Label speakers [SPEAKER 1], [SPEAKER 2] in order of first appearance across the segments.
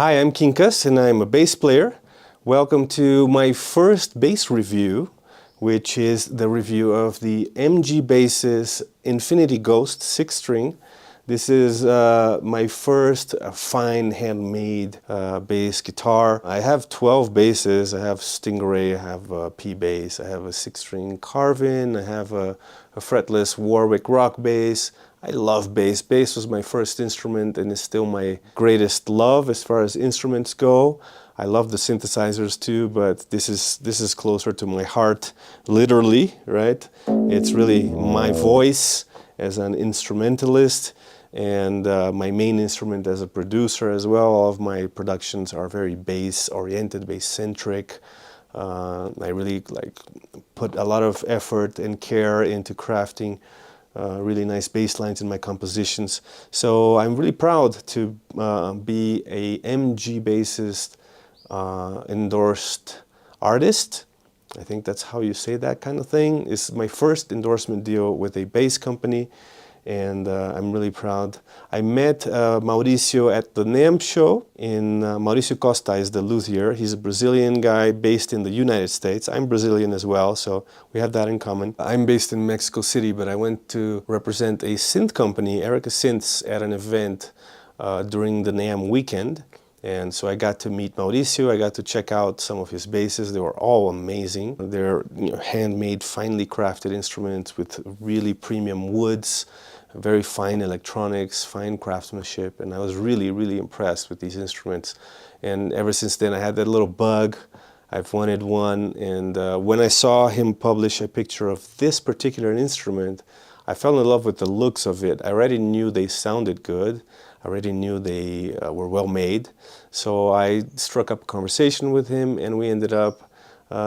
[SPEAKER 1] Hi, I'm Kinkas and I'm a bass player. Welcome to my first bass review, which is the review of the MG Bass's Infinity Ghost 6-string. This is my first fine handmade bass guitar. I have 12 basses. I have Stingray, I have a P bass, I have a 6-string Carvin, I have a fretless Warwick rock bass. I love bass. Bass was my first instrument and is still my greatest love as far as instruments go. I love the synthesizers too, but this is closer to my heart, literally, right? It's really my voice as an instrumentalist and my main instrument as a producer as well. All of my productions are very bass-oriented, bass-centric. I really put a lot of effort and care into crafting really nice bass lines in my compositions. So I'm really proud to be a MG bassist endorsed artist. I think that's how you say that kind of thing. It's my first endorsement deal with a bass company, and I'm really proud. I met Mauricio at the NAMM show. Mauricio Costa is the luthier. He's a Brazilian guy based in the United States. I'm Brazilian as well, so we have that in common. I'm based in Mexico City, but I went to represent a synth company, Erica Synths, at an event during the NAMM weekend. And so I got to meet Mauricio, I got to check out some of his basses. They were all amazing. They're handmade, finely crafted instruments with really premium woods, very fine electronics, fine craftsmanship, and I was really, really impressed with these instruments. And ever since then I had that little bug. I've wanted one, and when I saw him publish a picture of this particular instrument, I fell in love with the looks of it. I already knew they sounded good. I already knew they were well made. So I struck up a conversation with him and we ended up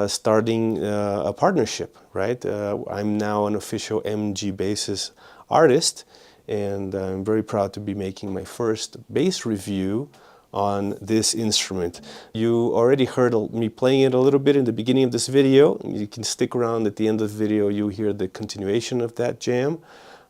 [SPEAKER 1] starting a partnership, right? I'm now an official MG Bassist artist, and I'm very proud to be making my first bass review on this instrument. You already heard me playing it a little bit in the beginning of this video. You can stick around at the end of the video, you'll hear the continuation of that jam.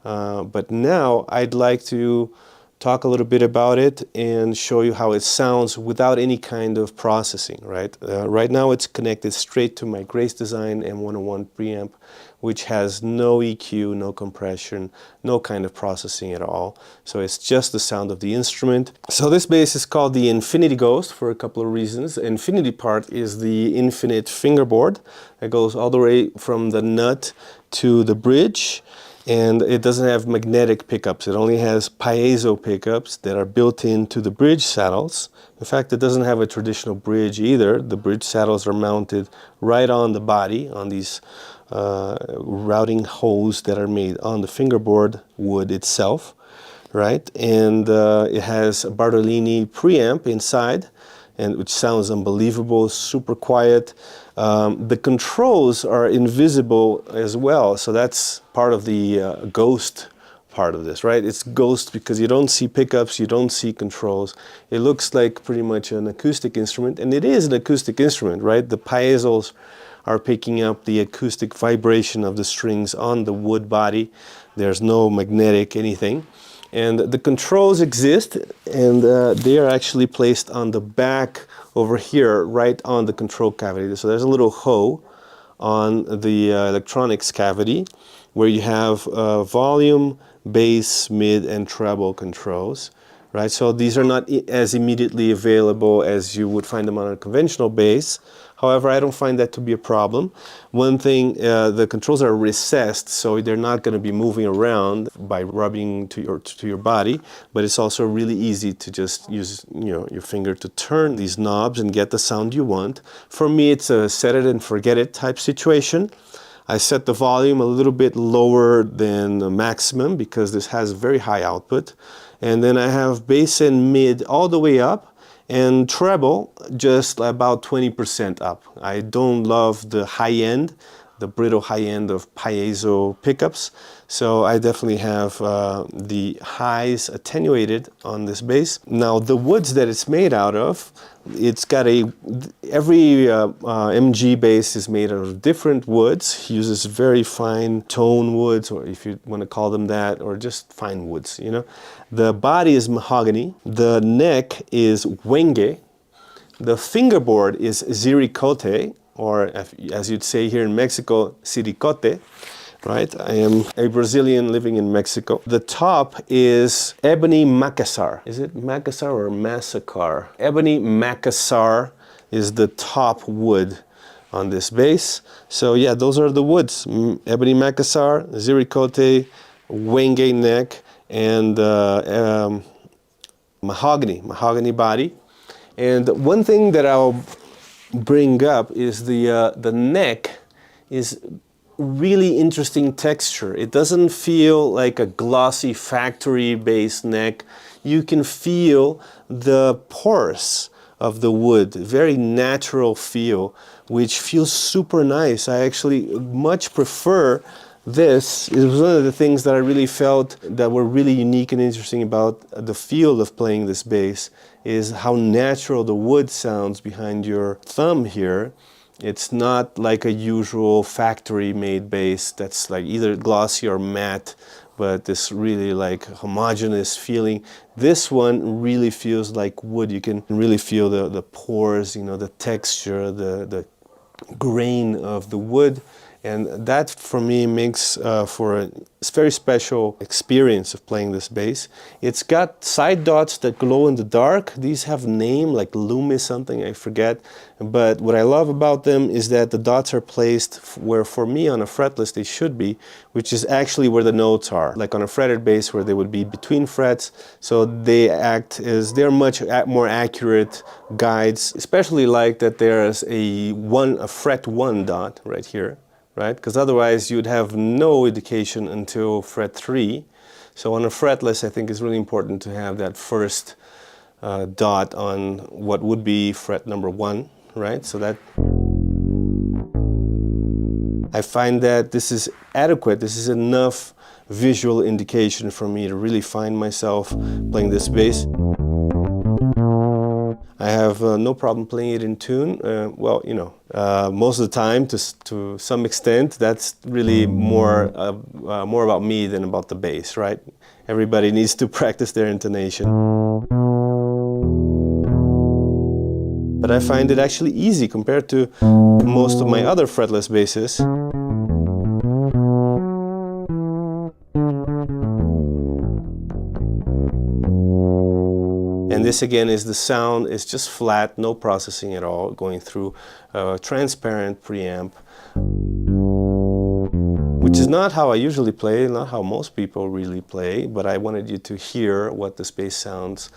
[SPEAKER 1] But now I'd like to talk a little bit about it and show you how it sounds without any kind of processing, right? Right now it's connected straight to my Grace Design M101 preamp, which has no EQ, no compression, no kind of processing at all. So it's just the sound of the instrument. So this bass is called the Infinity Ghost for a couple of reasons. The infinity part is the infinite fingerboard. It goes all the way from the nut to the bridge. And it doesn't have magnetic pickups. It only has piezo pickups that are built into the bridge saddles. In fact, it doesn't have a traditional bridge either. The bridge saddles are mounted right on the body, on these routing holes that are made on the fingerboard wood itself, right? And it has a Bartolini preamp inside, and which sounds unbelievable, super quiet. The controls are invisible as well, so that's part of the ghost part of this, right? It's ghost because you don't see pickups, you don't see controls. It looks like pretty much an acoustic instrument, and it is an acoustic instrument, right? The piezos are picking up the acoustic vibration of the strings on the wood body. There's no magnetic anything. And the controls exist, and they are actually placed on the back over here, right on the control cavity. So there's a little hole on the electronics cavity where you have volume, bass, mid, and treble controls, right? So these are not as immediately available as you would find them on a conventional bass. However, I don't find that to be a problem. One thing, the controls are recessed, so they're not going to be moving around by rubbing to your body, but it's also really easy to just use your finger to turn these knobs and get the sound you want. For me, it's a set it and forget it type situation. I set the volume a little bit lower than the maximum because this has very high output. And then I have bass and mid all the way up, and treble just about 20% up. I don't love the high end the brittle high end of piezo pickups. So I definitely have the highs attenuated on this bass. Now the woods that it's made out of, it's got every MG bass is made out of different woods. He uses very fine tone woods, or if you want to call them that, or just fine woods, you know. The body is mahogany, the neck is wenge, the fingerboard is ziricote, or as you'd say here in Mexico, siricote, right? I am a Brazilian living in Mexico. The top is ebony macassar. Is it macassar or massacre? Ebony macassar is the top wood on this bass. So yeah, those are the woods. Ebony macassar, ziricote, wenge neck, and mahogany body. And one thing that I'll bring up is the neck is really interesting texture. It doesn't feel like a glossy factory based neck. You can feel the pores of the wood, very natural feel, which feels super nice. I actually much prefer this. It was one of the things that I really felt that were really unique and interesting about the feel of playing this bass, is how natural the wood sounds behind your thumb here. It's not like a usual factory-made bass that's like either glossy or matte, but this really like homogeneous feeling. This one really feels like wood. You can really feel the pores, you know, the texture, the grain of the wood. And that for me makes for a very special experience of playing this bass. It's got side dots that glow in the dark. These have a name like Loomis something, I forget. But what I love about them is that the dots are placed where for me on a fretless they should be, which is actually where the notes are. Like on a fretted bass where they would be between frets. So they act as, they're much more accurate guides, especially like that there's a fret 1 dot right here. Right? Because otherwise you'd have no indication until fret 3. So on a fretless, I think it's really important to have that first dot on what would be fret number 1, right? So that I find that this is adequate. This is enough visual indication for me to really find myself playing this bass. I have no problem playing it in tune. Well, you know, most of the time, to some extent, that's really more about me than about the bass, right? Everybody needs to practice their intonation. But I find it actually easy compared to most of my other fretless basses. And this again is the sound, it's just flat, no processing at all, going through a transparent preamp, which is not how I usually play, not how most people really play, but I wanted you to hear what this bass sounds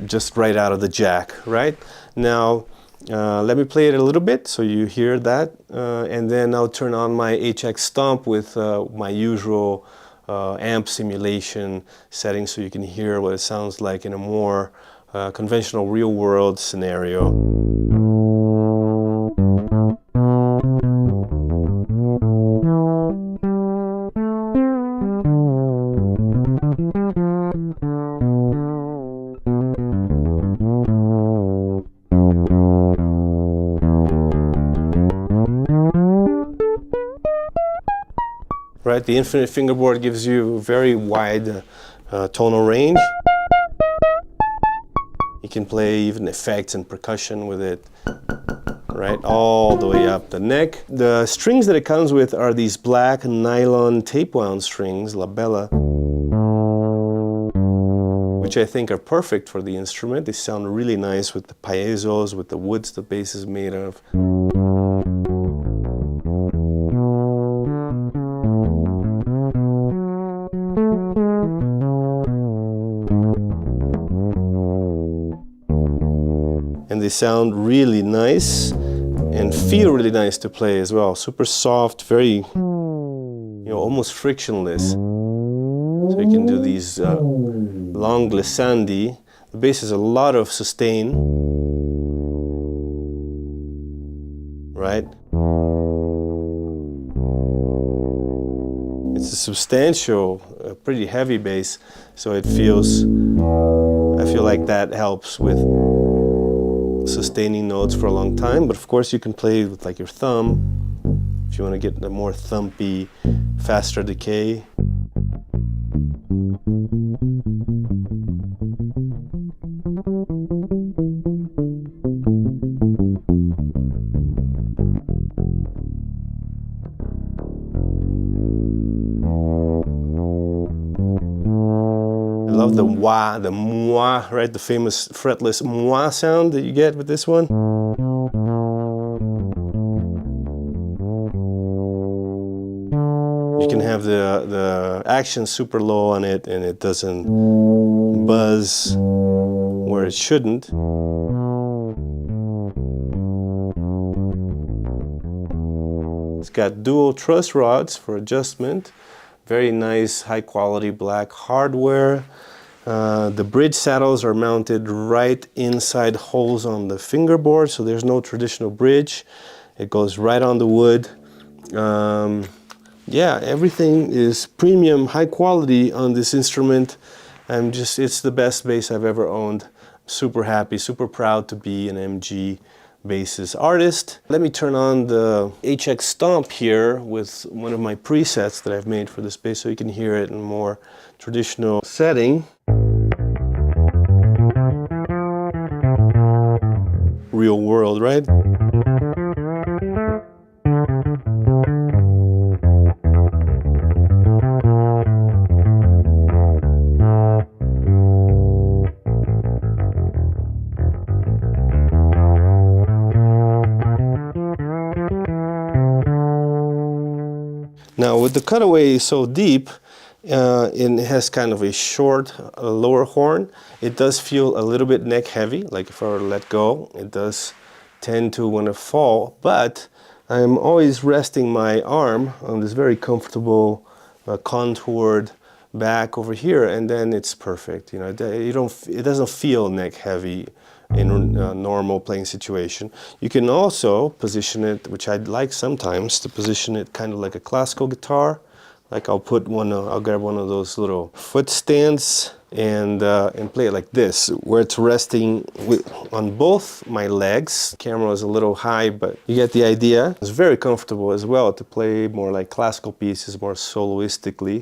[SPEAKER 1] just right out of the jack, right? Now, let me play it a little bit so you hear that, and then I'll turn on my HX Stomp with my usual amp simulation setting so you can hear what it sounds like in a more conventional real-world scenario. Right, the infinite fingerboard gives you very wide tonal range. You can play even effects and percussion with it, right, all the way up the neck. The strings that it comes with are these black nylon tape-wound strings, La Bella, which I think are perfect for the instrument. They sound really nice with the piezos, with the woods the bass is made of. And they sound really nice and feel really nice to play as well. Super soft, very, you know, almost frictionless. So you can do these long glissandi. The bass has a lot of sustain, right? substantial, pretty heavy bass, so it feels, I feel like that helps with sustaining notes for a long time. But of course you can play with like your thumb if you want to get the more thumpy, faster decay. I love the wah, the mwah, right? The famous fretless mwah sound that you get with this one. You can have the action super low on it and it doesn't buzz where it shouldn't. It's got dual truss rods for adjustment. Very nice, high quality black hardware. The bridge saddles are mounted right inside holes on the fingerboard, so there's no traditional bridge. It goes right on the wood. Yeah, everything is premium, high quality on this instrument. It's the best bass I've ever owned. Super happy, super proud to be an MG bassist artist. Let me turn on the HX Stomp here with one of my presets that I've made for this bass so you can hear it in a more traditional setting. Real world, right? Now with the cutaway so deep, and it has kind of a short lower horn, it does feel a little bit neck heavy, like if I were to let go, it does tend to want to fall, but I'm always resting my arm on this very comfortable contoured back over here, and then it's perfect. You know, it doesn't feel neck heavy in a normal playing situation. You can also position it, which I'd like sometimes, to position it kind of like a classical guitar. Like I'll grab one of those little foot stands and play it like this, where it's resting on both my legs. The camera is a little high, but you get the idea. It's very comfortable as well to play more like classical pieces, more soloistically.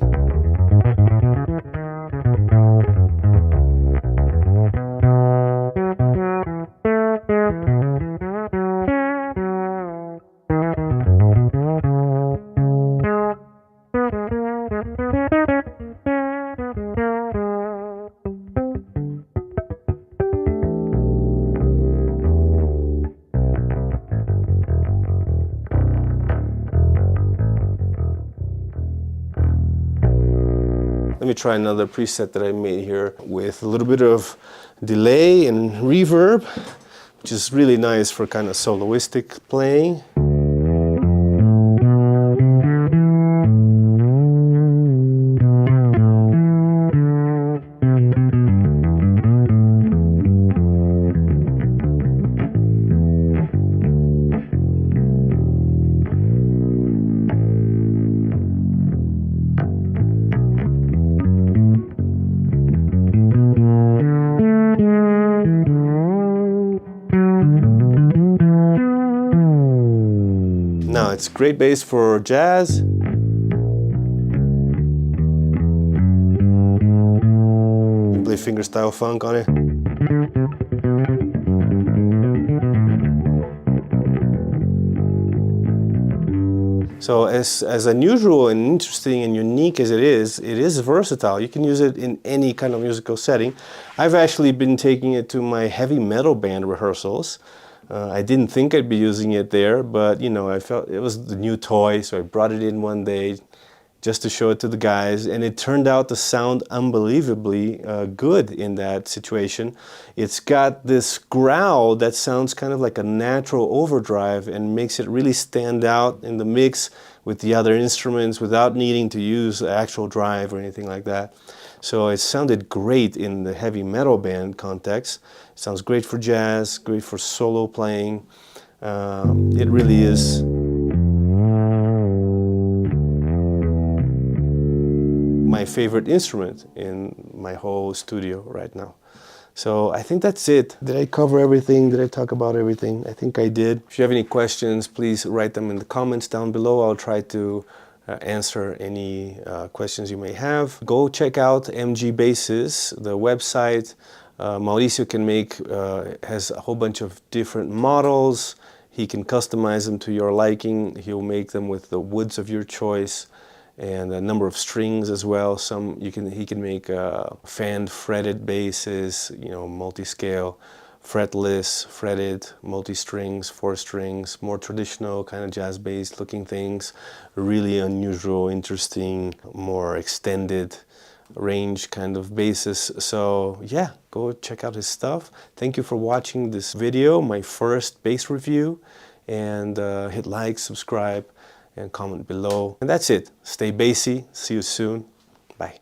[SPEAKER 1] Let me try another preset that I made here with a little bit of delay and reverb, which is really nice for kind of soloistic playing. Now it's great bass for jazz. You can play fingerstyle funk on it. So as unusual and interesting and unique as it is versatile. You can use it in any kind of musical setting. I've actually been taking it to my heavy metal band rehearsals. I didn't think I'd be using it there, but you know, I felt it was the new toy, so I brought it in one day just to show it to the guys, and it turned out to sound unbelievably good in that situation. It's got this growl that sounds kind of like a natural overdrive and makes it really stand out in the mix with the other instruments without needing to use actual drive or anything like that. So it sounded great in the heavy metal band context. It sounds great for jazz, great for solo playing. It really is. favorite instrument in my whole studio right now. So I think that's it. Did I cover everything? Did I talk about everything? I think I did. If you have any questions, please write them in the comments down below. I'll try to answer any questions you may have. Go check out MG Bases, the website. Mauricio can make, has a whole bunch of different models. He can customize them to your liking. He'll make them with the woods of your choice and a number of strings as well. He can make fanned fretted basses, you know, multi-scale, fretless, fretted, multi-strings, 4 strings, more traditional kind of jazz bass looking things, really unusual, interesting, more extended range kind of basses. So yeah, go check out his stuff. Thank you for watching this video, my first bass review, and hit like, subscribe, and comment below. And that's it. Stay bassy. See you soon. Bye.